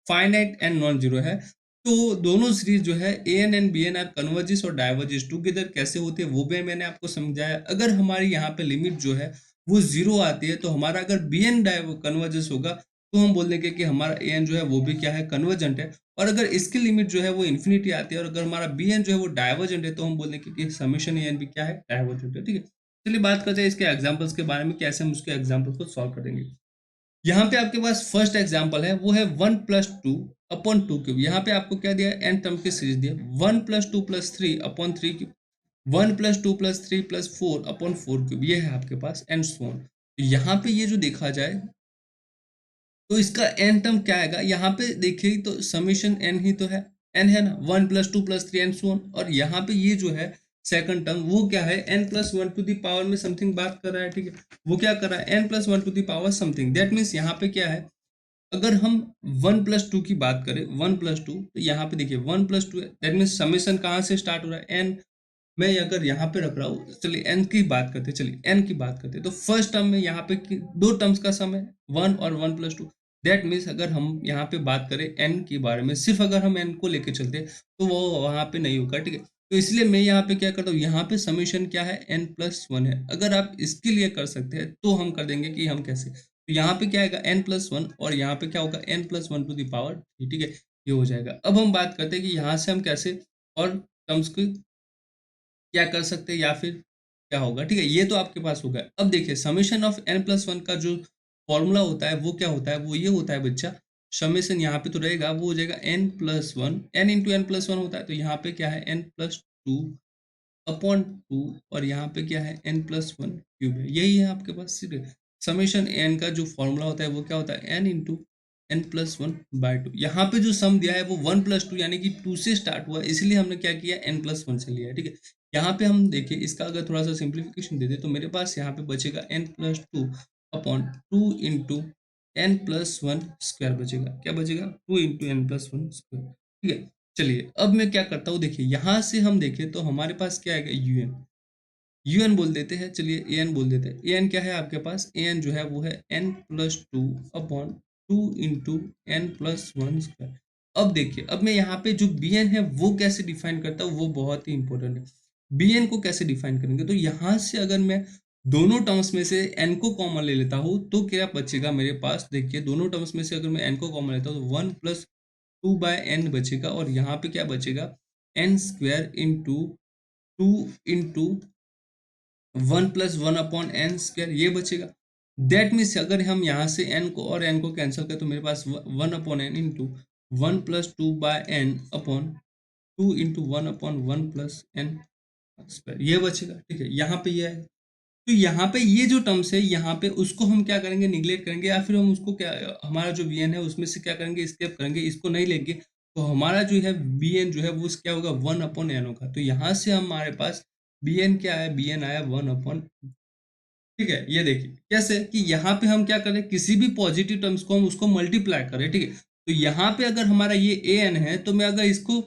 finite and non zero है। तो दोनों सीरीज जो है a n and b n are converges और डाइवर्जिस टुगेदर कैसे होते हैं वो भी मैंने आपको समझाया। अगर हमारी यहाँ पे लिमिट जो है वो जीरो आती है, तो हमारा अगर बी एन कन्वर्जेंस होगा, तो हम बोल देंगे कि हमारा ए एन जो है वो भी क्या है, कन्वर्जेंट है। और अगर इसकी लिमिट जो है वो इन्फिनिटी आती है और अगर हमारा बी एन जो है वो डाइवर्जेंट है, तो हम बोल देंगे कि समीशन ए एन भी क्या है, डाइवर्जेंट है। ठीक है, चलिए बात करते हैं इसके एग्जाम्पल्स के बारे में, कैसे हम उसके एग्जाम्पल्स को सॉल्व करेंगे। यहाँ पे आपके पास फर्स्ट एग्जाम्पल है, वो है 1+2/2 क्यूब। यहाँ पे आपको क्या दिया है, एन टर्म की सीरीज दिया, 1+2+3/3 क्यूब, 1+2+3+4/4 क्यूब, ये है आपके पास एंड सो ऑन। यहाँ पे ये जो देखा जाए तो इसका एन टर्म क्या आएगा, यहाँ पे देखिए तो समीशन एन ही तो है, एन है ना, 1+2+3 एंड सो ऑन। और यहाँ पे ये जो है सेकंड टर्म वो क्या है, n+1 में समथिंग बात कर रहा है। ठीक है, वो क्या कर रहा है, n+1 समथिंग, दैट मीन्स यहाँ पे क्या है, अगर हम 1+2 की बात करें, 1+2, तो यहाँ पे देखिए 1+2 दैट मीन्स समेशन कहाँ से स्टार्ट हो रहा है, एन। मैं अगर यहाँ पे रख रहा हूँ, चलिए एन की बात करते, चलिए एन की बात करते, तो फर्स्ट टर्म में यहाँ पे दो टर्म्स का सम है, 1 और 1+2। दैट मीन्स अगर हम यहाँ पे बात करें एन के बारे में, सिर्फ अगर हम एन को लेके चलते तो वो वहाँ पे नहीं होगा। ठीक है, तो इसलिए मैं यहाँ पे क्या करता हूँ, यहाँ पे समीशन क्या है, n+1 है। अगर आप इसके लिए कर सकते हैं तो हम कर देंगे कि हम कैसे, तो यहाँ पे क्या आएगा, n+1 और यहाँ पे क्या होगा, n+1 ठीक है, ये हो जाएगा। अब हम बात करते हैं कि यहाँ से हम कैसे और टर्म्स को क्या कर सकते हैं या फिर क्या होगा। ठीक है, ये तो आपके पास होगा। अब देखिए समेशन ऑफ n+1 का जो फॉर्मूला होता है वो क्या होता है, वो ये होता है बच्चा, समेशन यहाँ पे तो रहेगा, वो हो जाएगा n+1, n इंटू n+1 होता है, तो यहाँ पे क्या है, n+2/2, और यहाँ पे क्या है, n+1 क्यूब है। यही है आपके पास सीधे समेशन n का जो फॉर्मूला होता है वो क्या होता है, n इंटू n+1/2। यहाँ पे जो सम दिया है वो 1+2 यानी कि 2 से स्टार्ट हुआ, इसलिए हमने क्या किया, n+1 से लिया है। ठीक है, यहाँ पे हम देखिए इसका अगर थोड़ा सा सिंप्लीफिकेशन दे दे तो मेरे पास यहाँ पे बचेगा n+2 upon 2 into n plus one square बचेगा। क्या बचेगा? 2 into n plus one square. ठीक है, चलिए अब मैं क्या करता हूँ, देखिए यहाँ से हम देखें तो हमारे पास क्या आएगा, यू एन। यू एन बोल देते हैं, चलिए ए एन बोल देते हैं। ए एन क्या है आपके पास? ए एन जो है वो है n plus two upon 2 into n plus one square. अब देखिए, अब मैं यहाँ पे जो बी एन है वो कैसे डिफाइन करता हूँ, वो बहुत ही इंपॉर्टेंट है। बी एन को कैसे डिफाइन करेंगे, तो यहाँ से अगर मैं दोनों टर्म्स में से एन को कॉमन ले लेता हूँ तो क्या बचेगा मेरे पास, देखिए दोनों टर्म्स में से अगर मैं एन को कॉमन लेता हूँ तो one plus two by n बचेगा, और यहाँ पे क्या बचेगा, n square into two into one plus one upon N square, ये बचेगा। दैट मीन्स अगर हम यहाँ से एन को और एन को कैंसिल करें तो मेरे पास one upon n into one plus two by n upon two into one upon one plus n square, ये बचेगा। ठीक है, यहाँ पे ये है, तो यहाँ पे ये जो टर्म्स है यहाँ पे उसको हम क्या करेंगे, निगलेक्ट करेंगे, या फिर हम उसको क्या, हमारा जो वी एन है उसमें से क्या करेंगे, स्केप करेंगे, इसको नहीं लेंगे। तो हमारा जो है वी एन जो है वो क्या होगा, वन अपॉन एन होगा। तो यहाँ से हमारे पास बी एन क्या है, बी एन आया वन अपॉन। ठीक है, ये देखिए कैसे कि यहाँ पे हम क्या करें, किसी भी पॉजिटिव टर्म्स को हम उसको मल्टीप्लाई करें। ठीक है, तो यहाँ पे अगर हमारा ये ए एन है तो मैं अगर इसको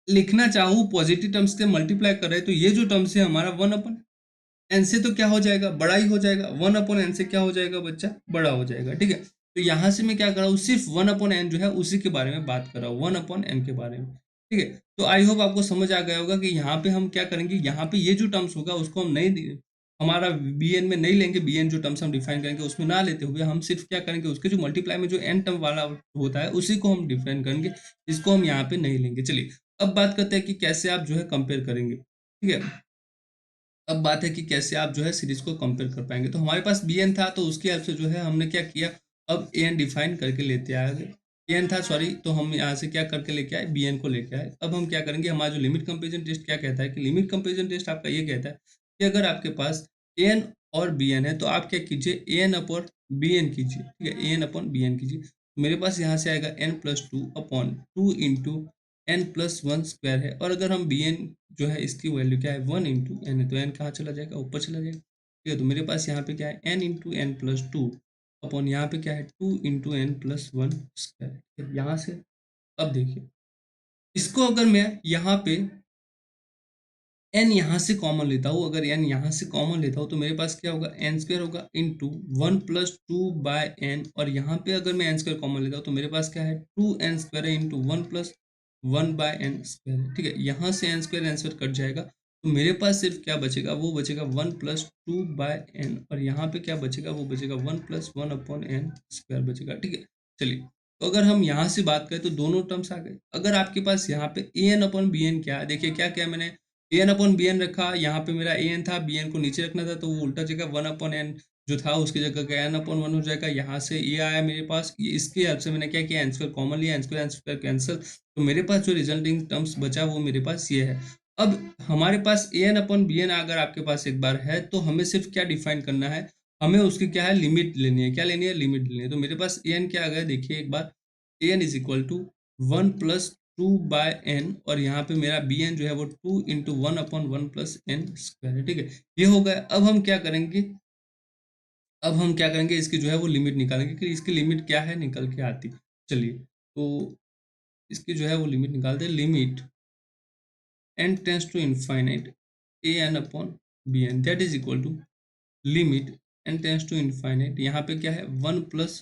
लिखना चाहूँ पॉजिटिव टर्म्स से मल्टीप्लाई कर रहे हैं तो ये जो टर्म्स है हमारा वन अपॉन एन से तो क्या हो जाएगा, बड़ा ही हो जाएगा। वन अपॉन एन से क्या हो जाएगा बच्चा, बड़ा हो जाएगा। ठीक है, तो यहाँ से मैं क्या कर रहा हूँ, सिर्फ वन अपॉन एन जो है उसी के बारे में बात कर रहा हूँ, वन अपॉन एन के बारे में। ठीक है, तो आई होप आपको समझ आ गया होगा कि यहाँ पे हम क्या करेंगे, यहाँ पे ये जो टर्म्स होगा उसको हम नहीं, हमारा बी एन में नहीं लेंगे। बी एन जो टर्म्स हम डिफाइन करेंगे उसमें ना लेते हुए हम सिर्फ क्या करेंगे, उसके जो मल्टीप्लाई में जो एन टर्म वाला होता है उसी को हम डिफाइन करेंगे, इसको हम यहाँ पे नहीं लेंगे। चलिए अब बात करते हैं कि कैसे आप जो है कंपेयर करेंगे। ठीक है, अब बात है कि कैसे आप जो है सीरीज को कंपेयर कर पाएंगे। तो हमारे पास बी एन था तो उसकी हेल्प से जो है हमने क्या किया, अब ए एन डिफाइन करके लेते आए। ए एन था सॉरी, तो हम यहाँ से क्या करके लेके आए, बी एन को लेके आए। अब हम क्या करेंगे, हमारा जो लिमिट कंपेरिजन टेस्ट क्या कहता है कि लिमिट कंपेरिजन टेस्ट आपका ये कहता है कि अगर आपके पास ए एन और बी एन है तो आप क्या कीजिए, a N upon B n कीजिए। ठीक है, a N upon B n कीजिए, तो मेरे पास यहाँ से आएगा n plus two upon two into n plus one square है। और अगर हम बी एन जो है इसकी वैल्यू क्या है, वन इंटू एन है, तो एन कहाँ चला जाएगा, ऊपर चला जाएगा। ठीक है, तो मेरे पास यहाँ पे क्या है, n into n plus two upon यहाँ पे क्या है, two into n plus one square. ठीक है, यहाँ से अब देखिए इसको अगर मैं यहाँ पे एन यहाँ से कॉमन लेता हूँ, अगर एन यहाँ से कॉमन लेता हूँ तो मेरे पास क्या होगा, एन स्क्वायर होगा into one plus two by n. और यहाँ पे अगर मैं एन स्क्वायर कॉमन लेता हूँ तो मेरे पास क्या है, टू एन स्क्वायर है into one plus one by n square है। ठीक है, यहाँ से एन स्क्वायर कट जाएगा तो मेरे पास सिर्फ क्या बचेगा, वो बचेगा one plus two by n. और यहाँ पे क्या बचेगा, वो बचेगा one plus one upon N square बचेगा। ठीक है, चलिए तो अगर हम यहाँ से बात करें तो दोनों टर्म्स आ गए। अगर आपके पास यहाँ पे A N upon B N क्या है, देखिए क्या क्या मैंने A N upon B N रखा, यहाँ पे मेरा ए एन था, बी एन को नीचे रखना था तो वो उल्टा जगह वन अपॉन एन जो था उसकी जगह का एन अपॉन वन हो जाएगा। यहाँ से ये आया मेरे पास, इसके हेल्प से मैंने क्या किया, एन स्क्वायर कॉमन लिया, एन स्क्वायर कैंसिल, तो मेरे पास जो रिजल्टिंग टर्म्स बचा वो मेरे पास ये है। अब हमारे पास A N upon B N अगर आपके पास एक बार है तो हमें सिर्फ क्या डिफाइन करना है, हमें उसकी क्या है, लिमिट लेनी है। क्या लेनी है, लिमिट लेनी है। तो मेरे पास ए एन क्या आ गया, देखिए एक बार, a n is equal to one plus two by n, और यहाँ पे मेरा बी एन जो है वो two into one upon one plus n square है। ठीक है, ये हो गया। अब हम क्या करेंगे, अब हम क्या करेंगे, इसकी जो है वो लिमिट निकालेंगे कि इसकी लिमिट क्या है निकल के आती। चलिए तो इसकी जो है वो लिमिट निकालते हैं, limit N tends to infinite a N upon B n that is equal to limit N tends to infinite, यहाँ पे क्या है, one plus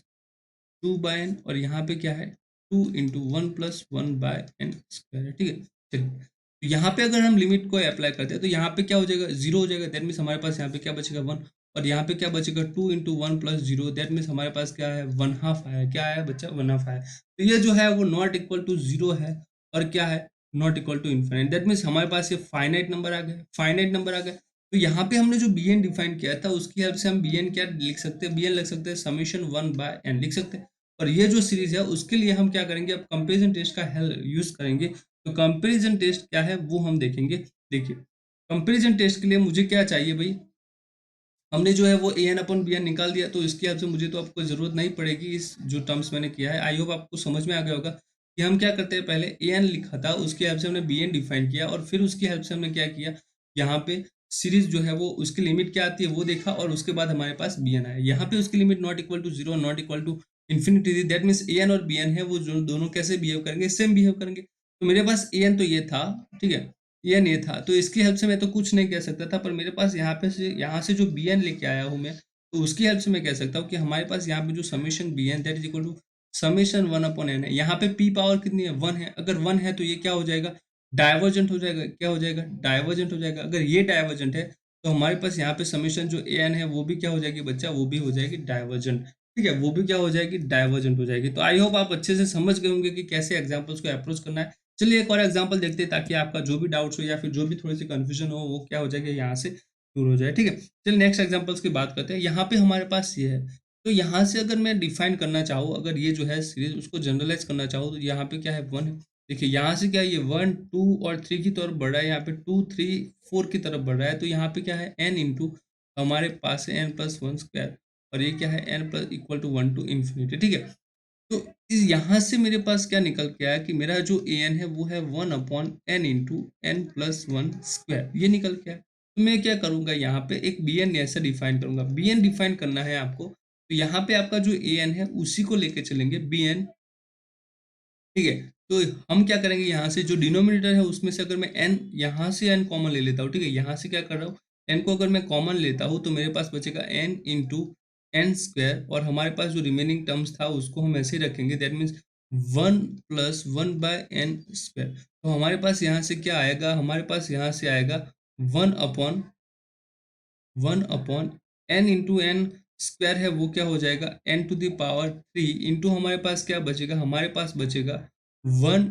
two by n, और यहाँ पे क्या है, two into one plus one by n square है। ठीक है, चलिए तो यहाँ पे अगर हम लिमिट को अप्लाई करते हैं तो यहाँ पे क्या हो जाएगा, जीरो हो जाएगा। दैट मीन्स हमारे पास यहाँ पे क्या बचेगा, वन, और यहाँ पे क्या बचेगा, to into one plus zero, that means हमारे पास क्या है, वन हाफ आया। क्या आया बच्चा, वन हाफ आया। तो ये जो है वो नॉट इक्वल टू जीरो है, और क्या है, not equal to infinite. That means हमारे पास ये फाइनाइट नंबर आ गया, फाइनाइट नंबर आ गया। तो यहाँ पे हमने जो बी एन डिफाइन किया था उसकी हेल्प से हम बी एन क्या लिख सकते हैं, बी एन लिख सकते हैं समीशन वन बाय एन लिख सकते हैं। और ये जो सीरीज है उसके लिए हम क्या करेंगे, अब कंपैरिजन टेस्ट का हेल्प यूज करेंगे। तो कंपैरिजन टेस्ट क्या है वो हम देखेंगे। देखिए कंपैरिजन टेस्ट के लिए मुझे क्या चाहिए भाई, हमने जो है वो A N upon B N निकाल दिया, तो इसकी हेल्प से मुझे तो आपको जरूरत नहीं पड़ेगी इस जो टर्म्स मैंने किया है। आई होप आपको समझ में आ गया होगा कि हम क्या करते हैं, पहले ए एन लिखा था, उसकी हेल्प से हमने बी एन डिफाइन किया, और फिर उसकी हेल्प से हमने क्या किया, यहाँ पे सीरीज जो है वो उसकी लिमिट क्या आती है वो देखा, और उसके बाद हमारे पास बी एन आया। यहाँ पे उसकी limit not equal to zero, not equal to infinity थी। दैट मीन्स ए एन और बी एन है वो जो दोनों कैसे बिहेव करेंगे, सेम बिहेव करेंगे। तो मेरे पास ए एन तो ये था, ठीक है, ए एन ये था, तो इसकी हेल्प से मैं तो कुछ नहीं कह सकता था, पर मेरे पास यहाँ से जो बी एन लेके आया हूँ मैं, तो उसकी हेल्प से मैं कह सकता हूँ कि हमारे पास यहाँ पे जो summation b n that is equal to summation one upon n है। यहाँ पे पी पावर कितनी है, वन है। अगर वन है तो ये क्या हो जाएगा, डाइवर्जेंट हो जाएगा। क्या हो जाएगा, डाइवर्जेंट हो जाएगा। अगर ये डाइवर्जेंट है तो हमारे पास यहाँ पे समीशन जो ए एन है वो भी क्या हो जाएगी बच्चा, वो भी हो जाएगी डाइवर्जेंट। ठीक है, वो भी क्या हो जाएगी, डाइवर्जेंट हो जाएगी। तो आई होप आप अच्छे से समझ गए होंगे कि कैसे एग्जाम्पल्स को अप्रोच करना है। चलिए एक और एग्जाम्पल देखते हैं, ताकि आपका जो भी डाउट्स हो या फिर जो भी थोड़ी सी कंफ्यूजन हो वो क्या हो जाएगा, यहाँ से दूर हो जाए। ठीक है, चलिए नेक्स्ट एग्जाम्पल्स की बात करते हैं। यहाँ पे हमारे पास ये है, तो यहाँ से अगर मैं डिफाइन करना चाहूँ, अगर ये जो है सीरीज उसको जनरलाइज करना चाहूँ, तो यहाँ पे क्या है, वन है। देखिए यहाँ से क्या है, ये वन टू और थ्री की तरफ बढ़ रहा है, यहाँ पे टू थ्री फोर की तरफ बढ़ रहा है। तो यहाँ पे क्या है, एन इंटू हमारे पास है एन प्लस वन स्क्वायर, और ये क्या है, n plus equal to one to infinity. ठीक है, तो इस यहाँ से मेरे पास क्या निकल के आया कि मेरा जो ए एन है वो है one upon n into n plus one square, ये निकल के आया। तो मैं क्या करूँगा, यहाँ पे एक बी एन ऐसा डिफाइन करूंगा। बी एन डिफाइन करना है आपको, तो यहाँ पे आपका जो ए एन है उसी को लेके चलेंगे, बी एन। ठीक है, तो हम क्या करेंगे, यहाँ से जो डिनोमिनेटर है उसमें से अगर मैं n यहाँ से n कॉमन ले लेता हूँ, ठीक है, यहाँ से क्या कर रहा हूँ, n को अगर मैं कॉमन लेता हूँ तो मेरे पास बचेगा n इंटू एन स्क्वायर, और हमारे पास जो रिमेनिंग टर्म्स था उसको हम ऐसे ही रखेंगे, that means one plus one by n square. तो हमारे पास यहाँ से क्या आएगा, हमारे पास यहाँ से आएगा one upon n into n square है वो क्या हो जाएगा, n to the power three into हमारे पास क्या बचेगा, हमारे पास बचेगा one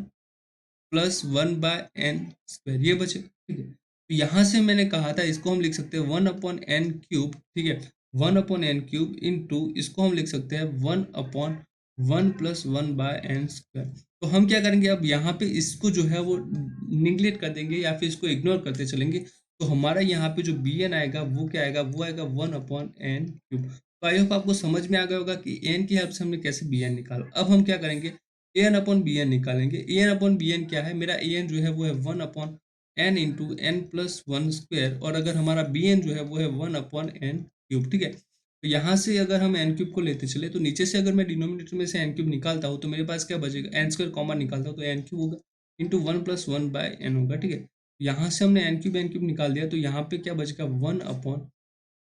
plus one by n square, ये बचेगा। ठीक है, तो यहाँ से मैंने कहा था इसको हम लिख सकते हैं वन अपॉन एन क्यूब। ठीक है, one upon n cube into इसको हम लिख सकते हैं one upon one plus one by n square. तो हम क्या करेंगे, अब यहाँ पे इसको जो है वो निगलेक्ट कर देंगे या फिर इसको इग्नोर करते चलेंगे। तो हमारा यहाँ पे जो बी एन आएगा वो क्या आएगा, वो आएगा वन अपॉन एन क्यूब। तो आई होप आपको समझ में आ गया होगा कि एन की हेल्प से हमने कैसे बी एन निकाला। अब हम क्या करेंगे, A N upon B N निकालेंगे। A N upon B N क्या है, मेरा ए एन जो है वो है one upon n into n plus one square, और अगर हमारा बी एन जो है वो है वन अपॉन एन क्यूब। ठीक है, तो यहाँ से अगर हम एन क्यूब को लेते चले, तो नीचे से अगर मैं डिनोमिनेटर में से एन क्यूब निकालता हूँ तो मेरे पास क्या बचेगा, एन स्क्वायर कॉमन निकालता हूँ तो एन क्यूब होगा into one plus one by n होगा। ठीक है, यहाँ से हमने एन क्यूब निकाल दिया, तो यहाँ पे क्या बचेगा, one upon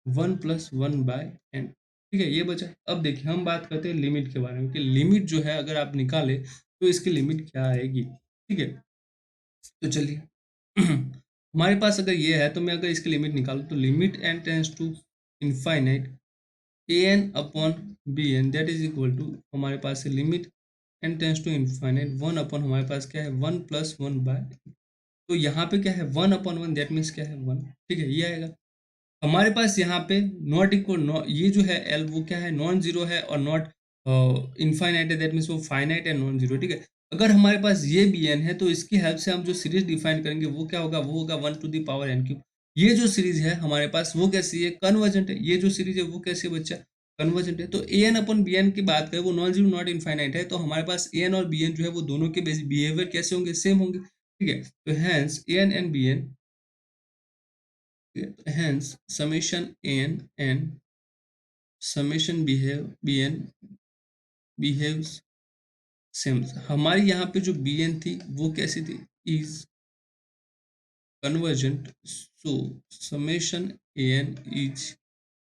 one plus one by n. ठीक है, ये बचा। अब देखिए हम बात करते हैं लिमिट के बारे में, कि लिमिट जो है अगर आप निकाले तो इसकी लिमिट क्या आएगी। ठीक है, तो चलिए हमारे पास अगर ये है, तो मैं अगर इसकी लिमिट निकालूं तो limit N tends to infinite a N upon B n that is equal to, हमारे पास है limit N tends to infinite one upon हमारे पास क्या है, वन प्लस वन बाय। तो यहाँ पे क्या है, one upon one, that means क्या है, वन। ठीक है, ये आएगा। हमारे पास यहाँ पे नॉट इक्वल, ये जो है एल वो क्या है, नॉन जीरो है, और नॉट इनफाइनाइट है, दैट मीन्स वो फाइनाइट है, नॉन जीरो। ठीक है, अगर हमारे पास ये बी एन है तो इसकी हेल्प से हम जो सीरीज डिफाइन करेंगे वो क्या होगा, वो होगा one to the power n cube. ये जो सीरीज है हमारे पास वो कैसी है, कन्वर्जेंट है। ये जो सीरीज है वो कैसी है बच्चा, कन्वर्जेंट है। तो A N upon B N की बात करें, वो नॉन जीरो नॉट इनफाइनाइट है, तो हमारे पास ए एन और बी एन जो है वो दोनों के बिहेवियर कैसे होंगे, सेम होंगे। ठीक है, तो hence a n and b n, hence summation an and summation bn behaves same। हमारी यहाँ पे जो bn थी वो कैसी थी, is convergent, so summation an is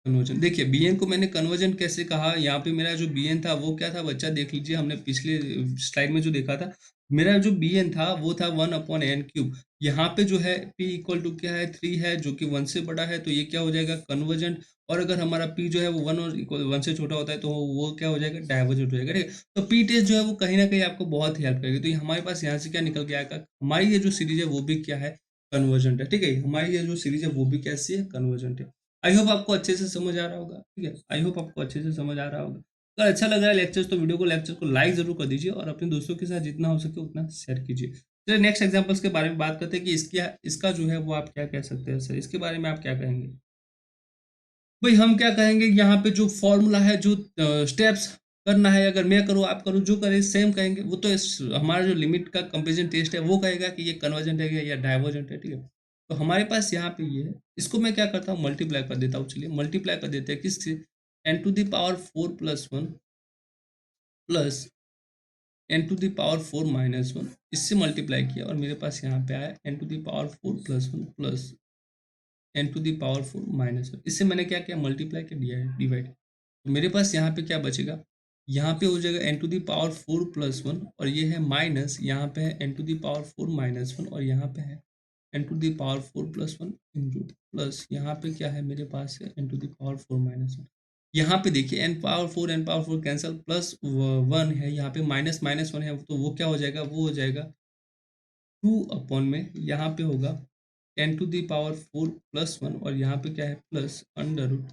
conversion. देखिए bn को मैंने कन्वर्जन कैसे कहा, यहाँ पे मेरा जो bn था वो क्या था बच्चा, देख लीजिए हमने पिछले स्लाइड में जो देखा था, मेरा जो bn था वो था वन अपॉन एन क्यूब। यहाँ पे जो है p इक्वल टू क्या है, थ्री है, जो कि वन से बड़ा है, तो ये क्या हो जाएगा, कन्वर्जेंट। और अगर हमारा p जो है वो वन और इक्वल वन से छोटा होता है तो वो क्या हो जाएगा, डाइवर्जेंट हो जाएगा। ठीक है, तो p टेस्ट जो है वो कहीं ना कहीं आपको बहुत ही हेल्प करेगी। तो ये हमारे पास यहाँ से क्या निकल के आएगा, हमारी ये जो सीरीज है वो भी क्या है, कन्वर्जेंट है। ठीक है, हमारी ये जो सीरीज है वो भी कैसी है, कन्वर्जेंट है। आई होप आपको अच्छे से समझ आ रहा होगा। ठीक है, आई होप आपको अच्छे से समझ आ रहा होगा। अगर अच्छा लग रहा है लेक्चर्स तो लेक्चर को लाइक जरूर कर दीजिए, और अपने दोस्तों के साथ जितना हो सके उतना शेयर कीजिए। चलिए नेक्स्ट एग्जांपल्स के बारे में बात करते हैं कि इसका जो है वो आप क्या कह सकते हैं सर, इसके बारे में आप क्या कहेंगे। भाई हम क्या कहेंगे, यहाँ पे जो फॉर्मूला है, जो स्टेप्स करना है, अगर मैं करूँ आप करूँ जो करे सेम कहेंगे। वो तो हमारा जो लिमिट का कंपेरिजन टेस्ट है वो कहेगा कि ये कन्वर्जेंट है या डाइवर्जेंट है। ठीक है, तो हमारे पास यहाँ पे ये है, इसको मैं क्या करता हूँ मल्टीप्लाई कर देता हूँ। चलिए मल्टीप्लाई कर देते हैं किससे, n to the power 4 plus 1 plus n to the power 4 minus 1, इससे मल्टीप्लाई किया और मेरे पास यहाँ पे आया n to the power 4 plus 1 plus n to the power 4 minus 1। इससे मैंने क्या किया, मल्टीप्लाई कर दिया है, डिवाइड। तो मेरे पास यहाँ पे क्या बचेगा, यहाँ पे हो जाएगा n to the power 4 plus 1 और ये है माइनस, यहाँ पे है n to the power 4 minus 1 और यहाँ पे है n to the power 4 plus 1 into plus यहाँ पे क्या है मेरे पास है n to the power 4 minus 1। यहाँ पे देखिए n पावर 4 कैंसल, प्लस 1 है, यहाँ पे माइनस माइनस 1 है, तो वो क्या हो जाएगा, वो हो जाएगा 2 अपॉन में यहाँ पे होगा n to the power 4 plus 1 और यहाँ पे क्या है plus under root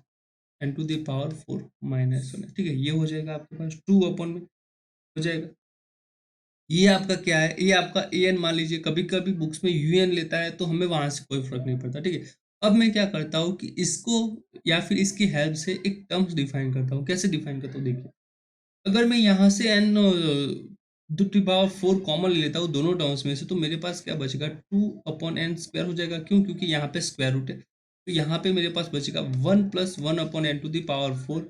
n to the power 4 minus 1। ठीक है, ये हो जाएगा आपके पास 2 अपॉन में हो जाएगा। ये आपका क्या है, ये आपका an मान लीजिए, कभी कभी बुक्स में un लेता है तो हमें वहां से कोई फर्क नहीं पड़ता। ठीक है, अब मैं क्या करता हूँ कि इसको या फिर इसकी हेल्प से एक टर्म्स डिफाइन करता हूँ। कैसे डिफाइन करता हूँ देखिए, अगर मैं यहाँ से n to the power 4 common ले लेता हूँ दोनों टर्म्स में से, तो मेरे पास क्या बचेगा 2 अपॉन एन स्क्वायर हो जाएगा। क्यों, क्योंकि यहाँ पे स्क्वायर रूट है, तो यहाँ पे मेरे पास बचेगा 1 plus 1 upon N to the power 4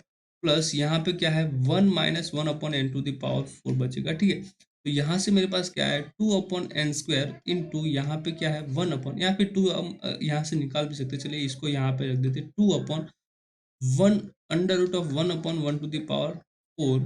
plus यहाँ पे क्या है 1 minus 1 upon N to the power 4 बचेगा। ठीक है, तो यहाँ से मेरे पास क्या है 2 अपॉन एन स्क्वायर इंटू यहाँ पे क्या है 1 अपॉन, यहाँ पे 2 हम यहाँ से निकाल भी सकते, चलिए इसको यहाँ पे रख देते 2 upon 1 under root of 1 upon 1 to the power 4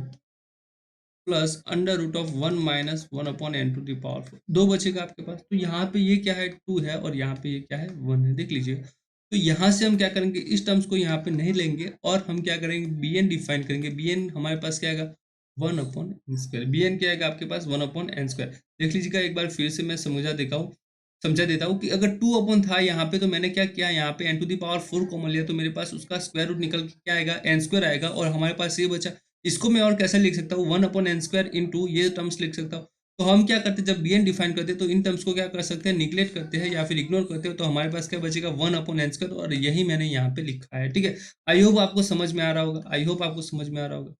plus under root of 1 minus 1 upon N to the power 4, दो बचेगा आपके पास। तो यहाँ पे ये क्या है 2 है और यहाँ पे ये क्या है 1 है, देख लीजिए। तो यहाँ से हम क्या करेंगे, इस टर्म्स को यहाँ पे नहीं लेंगे और हम क्या करेंगे बी एन डिफाइन करेंगे। बी एन हमारे पास क्या आएगा 1 upon N square, B N क्या आएगा आपके पास 1 अपॉन एन स्क्वायर। देख लीजिएगा एक बार फिर से मैं समझा देता हूँ कि अगर 2 अपॉन था यहाँ पे, तो मैंने क्या किया यहाँ पे N to the power 4 common लिया, तो मेरे पास उसका स्क्वायर रूट निकल के क्या आएगा एन स्क्वायर आएगा और हमारे पास ये बचा। इसको मैं और कैसे लिख सकता हूँ 1 अपॉन एन स्क्वायर इंटू ये टर्म्स लिख सकता हूँ। तो हम क्या करते हैं जब बी एन डिफाइन करते हैं तो इन टर्म्स को क्या कर सकते हैं निग्लेक्ट करते हैं या फिर इग्नोर करते हैं, तो हमारे पास क्या बचेगा 1 अपॉन एन स्क्वायर और यही मैंने यहाँ पे लिखा है। ठीक है, आई होप आपको समझ में आ रहा होगा, आई होप आपको समझ में आ रहा होगा।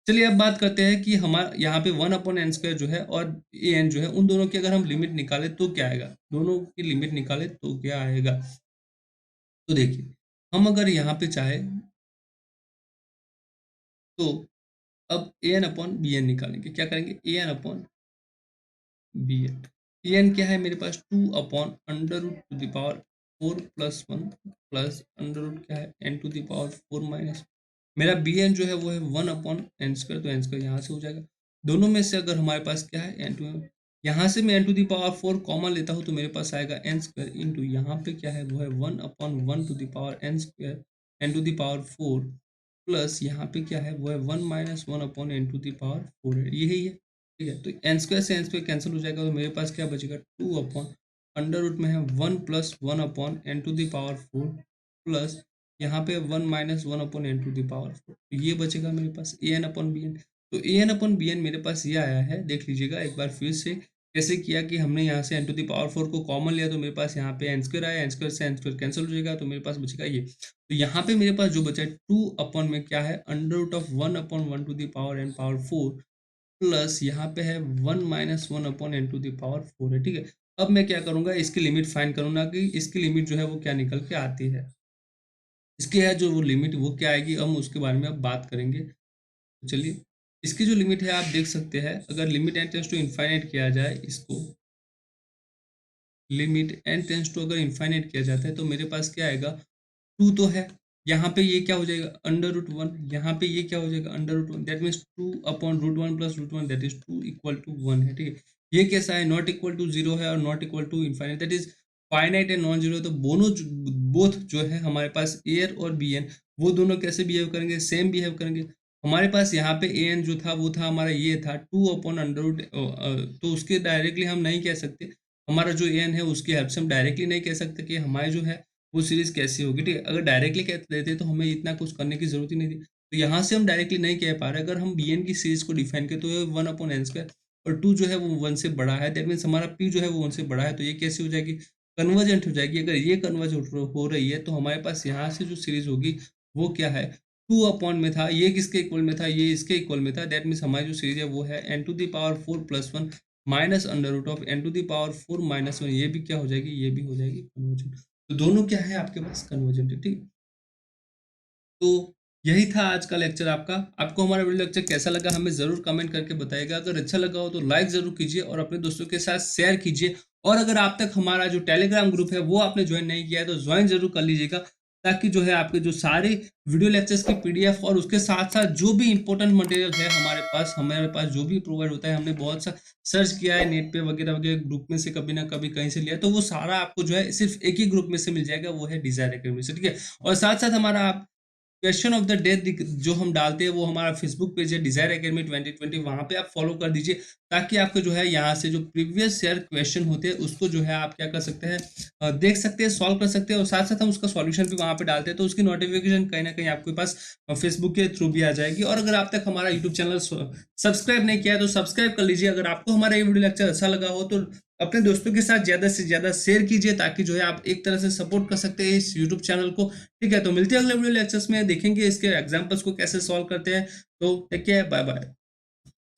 चलिए अब बात करते हैं कि हमारा यहाँ पे 1 अपॉन एन स्क्वायर जो है और ए एन जो है, उन दोनों की अगर हम लिमिट निकाले तो क्या आएगा, दोनों की लिमिट निकाले तो क्या आएगा। तो देखिए हम अगर यहाँ पे चाहे तो अब A N upon B N निकालेंगे, क्या करेंगे A N upon B N. A N क्या है मेरे पास 2 upon under root to the power 4 plus 1 plus under root क्या है N to the power 4 minus, मेरा बी एन जो है वो है 1 अपॉन एन स्क्वायर, तो एन स्क्वायर यहाँ से हो जाएगा। दोनों में से अगर हमारे पास क्या है एन टू, यहाँ से मैं N to the power 4 common लेता हूँ तो मेरे पास आएगा एन स्क्वायर इंटू यहाँ पे क्या है वो है 1 upon 1 to the power N square N to the power 4 plus यहाँ पे क्या है वो है 1 minus 1 upon N to the power 4 है, यही है। ठीक है, तो एन स्क्वायर से एन स्क्वायर कैंसिल हो जाएगा, तो मेरे पास क्या बचेगा 2 अपॉन अंडर रूट में है 1 plus 1 upon N to the power 4 plus यहाँ पे 1 minus 1 upon N to the power 4, तो ये बचेगा मेरे पास A N upon B N. तो A N upon B N मेरे पास ये आया है, देख लीजिएगा एक बार फिर से कैसे किया कि हमने यहाँ से एन टू द पावर 4 को कॉमन लिया, तो मेरे पास यहाँ पे एन स्क्वायर आया, एन स्क्वायर से एन स्क्वायर कैंसिल हो जाएगा, तो मेरे पास बचेगा ये। तो यहाँ पे मेरे पास जो बचा है 2 अपॉन में क्या है under root of 1 upon 1 to the power N power 4 plus यहाँ पे है 1 minus 1 upon N to the power 4 है। ठीक है, अब मैं क्या करूंगा इसकी लिमिट फाइंड करूंगा कि इसकी लिमिट जो है वो क्या निकल के आती है, इसके है जो वो लिमिट वो क्या आएगी, हम उसके बारे में अब बात करेंगे। तो चलिए इसकी जो लिमिट है आप देख सकते हैं, अगर limit N tends to infinite किया जाए, इसको लिमिट एन टेंस टू अगर इनफाइनाइट किया जाता है तो मेरे पास क्या आएगा 2 तो है, यहाँ पे ये क्या हो जाएगा अंडर रूट 1, यहाँ पे ये क्या हो जाएगा under root 1, that means 2 upon root 1 plus root 1 that is 2 equal to 1 है। ठीक है, ये कैसा है नॉट इक्वल टू 0 है और not equal to infinite, that is finite and non zero. तो बोथ जो है हमारे पास ए एन और बी एन, वो दोनों कैसे बिहेव करेंगे, सेम बिहेव करेंगे। हमारे पास यहाँ पे ए एन जो था वो था हमारा ये था 2 अपॉन अंडर रूट, तो उसके डायरेक्टली हम नहीं कह सकते, हमारा जो ए एन है उसकी हेल्प से हम डायरेक्टली नहीं कह सकते कि हमारे जो है वो सीरीज कैसी होगी। ठीक है, अगर डायरेक्टली कह देते तो हमें इतना कुछ करने की जरूरत ही नहीं थी, तो यहाँ से हम डायरेक्टली नहीं कह पा रहे। अगर हम बी एन की सीरीज को डिफाइन करें तो ये 1 अपॉन एन स्क्वायर और 2 जो है वो 1 से बड़ा है, दैट मीन्स हमारा पी जो है वो 1 से बड़ा है, तो ये कैसी हो जाएगी कन्वर्जेंट हो जाएगी। अगर ये कन्वर्ज हो रही है तो हमारे पास यहाँ से जो सीरीज होगी वो क्या है 2 अपॉन में था, ये किसके इक्वल में था, ये इसके इक्वल में था, दैट मीन्स हमारी जो सीरीज है वो है N to the power 4 plus 1 minus under root of N to the power 4 minus 1, ये भी क्या हो जाएगी, ये भी हो जाएगी कन्वर्जेंट। तो दोनों क्या है आपके पास कन्वर्जेंट है, ठीक है। तो यही था आज का लेक्चर आपका। आपको हमारा वीडियो लेक्चर कैसा लगा हमें ज़रूर कमेंट करके बताइएगा। अगर अच्छा लगा हो तो लाइक ज़रूर कीजिए और अपने दोस्तों के साथ शेयर कीजिए। और अगर आप तक हमारा जो टेलीग्राम ग्रुप है वो आपने ज्वाइन नहीं किया है तो ज्वाइन ज़रूर कर लीजिएगा, ताकि जो है आपके जो सारे वीडियो लेक्चर्स की पीडीएफ और उसके साथ साथ जो भी इंपॉर्टेंट मटेरियल है हमारे पास जो भी प्रोवाइड होता है, हमने बहुत सा सर्च किया है नेट पे वगैरह वगैरह, ग्रुप में से कभी ना कभी कहीं से लिया है, तो वो सारा आपको जो है सिर्फ एक ही ग्रुप में से मिल जाएगा, वो है डिजायर एकेडमी से, ठीक है। और साथ साथ हमारा आप क्वेश्चन ऑफ द डे जो हम डालते हैं वो हमारा फेसबुक पेज है डिजायर एकेडमी 2020, वहां पे आप फॉलो कर दीजिए, ताकि आपको जो है यहाँ से जो प्रीवियस ईयर क्वेश्चन होते हैं उसको जो है आप क्या कर सकते हैं, देख सकते हैं, सॉल्व कर सकते हैं। और साथ साथ हम उसका सॉल्यूशन भी वहां पे डालते हैं, तो उसकी नोटिफिकेशन कहीं ना कहीं आपके पास फेसबुक के थ्रू भी आ जाएगी। और अगर आप तक हमारा यूट्यूब चैनल सब्सक्राइब नहीं किया है तो सब्सक्राइब कर लीजिए। अगर आपको हमारा ये वीडियो लेक्चर अच्छा लगा हो तो अपने दोस्तों के साथ ज्यादा से ज्यादा शेयर कीजिए, ताकि जो है आप एक तरह से सपोर्ट कर सकते हैं इस यूट्यूब चैनल को, ठीक है। तो मिलते हैं अगले वीडियो लेक्चर्स में, देखेंगे इसके एग्जांपल्स को कैसे सॉल्व करते हैं। तो टेक केयर, बाय बाय।